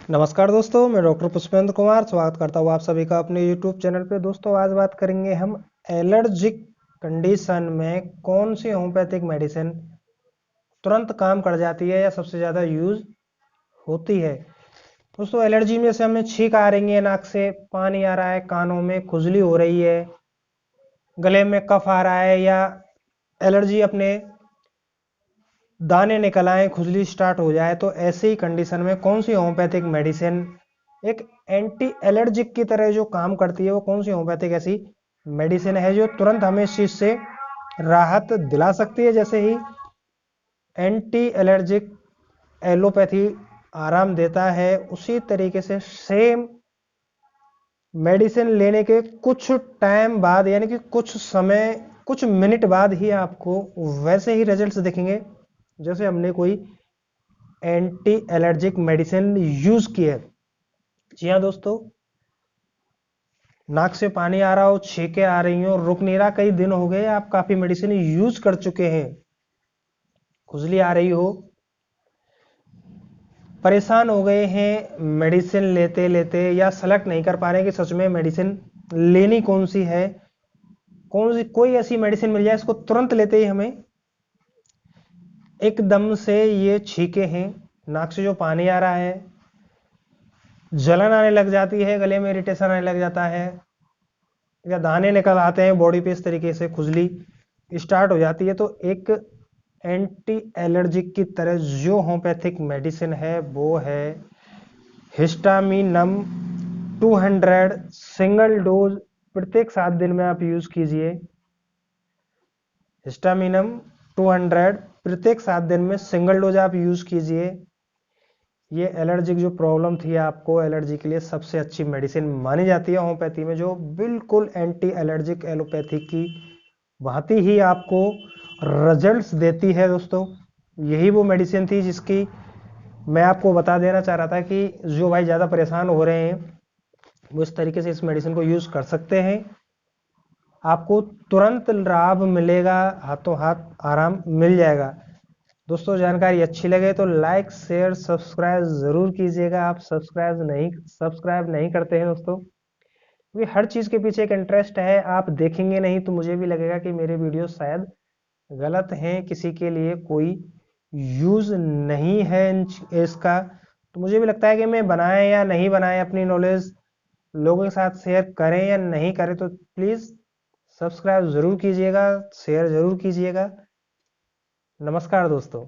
नमस्कार दोस्तों, मैं डॉक्टर पुष्पेंद्र कुमार स्वागत करता हूँ आप सभी का अपने यूट्यूब चैनल पे। दोस्तों आज बात करेंगे हम एलर्जिक कंडीशन में कौन सी होम्योपैथिक मेडिसिन तुरंत काम कर जाती है या सबसे ज़्यादा यूज होती है। दोस्तों एलर्जी में से हमें छींक आ रही है, नाक से पानी आ रहा है, कानों में खुजली हो रही है, गले में कफ आ रहा है या एलर्जी अपने दाने निकल आए, खुजली स्टार्ट हो जाए, तो ऐसी ही कंडीशन में कौन सी होम्योपैथिक मेडिसिन एक एंटी एलर्जिक की तरह जो काम करती है, वो कौन सी होम्योपैथिक ऐसी मेडिसिन है जो तुरंत हमें इस चीज से राहत दिला सकती है। जैसे ही एंटी एलर्जिक एलोपैथी आराम देता है, उसी तरीके से सेम मेडिसिन लेने के कुछ टाइम बाद यानी कि कुछ समय, कुछ मिनट बाद ही आपको वैसे ही रिजल्ट्स दिखेंगे जैसे हमने कोई एंटी एलर्जिक मेडिसिन यूज की है। जी हाँ दोस्तों, नाक से पानी आ रहा हो, छींकें आ रही हो, रुक नहीं रहा, कई दिन हो गए आप काफी मेडिसिन यूज कर चुके हैं, खुजली आ रही हो, परेशान हो गए हैं मेडिसिन लेते लेते, या सेलेक्ट नहीं कर पा रहे कि सच में मेडिसिन लेनी कौन सी है, कौन सी कोई ऐसी मेडिसिन मिल जाए इसको तुरंत लेते ही हमें एकदम से ये छींके हैं, नाक से जो पानी आ रहा है, जलन आने लग जाती है, गले में इरिटेशन आने लग जाता है, या दाने निकल आते हैं बॉडी पे, इस तरीके से खुजली स्टार्ट हो जाती है, तो एक एंटी एलर्जिक की तरह जो होम्योपैथिक मेडिसिन है वो है हिस्टामिनम 200 सिंगल डोज प्रत्येक 7 दिन में आप यूज कीजिए। हिस्टामिनम 200 प्रत्येक 7 दिन में सिंगल डोज आप यूज कीजिए। ये एलर्जिक जो प्रॉब्लम थी आपको, एलर्जी के लिए सबसे अच्छी मेडिसिन मानी जाती है होम्योपैथी में, जो बिल्कुल एंटी एलर्जिक एलोपैथी की भांति ही आपको रिजल्ट्स देती है। दोस्तों यही वो मेडिसिन थी जिसकी मैं आपको बता देना चाह रहा था कि जो भाई ज़्यादा परेशान हो रहे हैं वो इस तरीके से इस मेडिसिन को यूज़ कर सकते हैं, आपको तुरंत लाभ मिलेगा, हाथों हाथ आराम मिल जाएगा। दोस्तों जानकारी अच्छी लगे तो लाइक शेयर सब्सक्राइब जरूर कीजिएगा। आप सब्सक्राइब नहीं करते हैं दोस्तों, क्योंकि हर चीज़ के पीछे एक इंटरेस्ट है, आप देखेंगे नहीं तो मुझे भी लगेगा कि मेरे वीडियो शायद गलत हैं, किसी के लिए कोई यूज़ नहीं है इसका। तो मुझे भी लगता है कि मैं बनाएं या नहीं बनाएं, अपनी नॉलेज लोगों के साथ शेयर करें या नहीं करें, तो प्लीज़ सब्सक्राइब ज़रूर कीजिएगा, शेयर ज़रूर कीजिएगा। नमस्कार दोस्तों।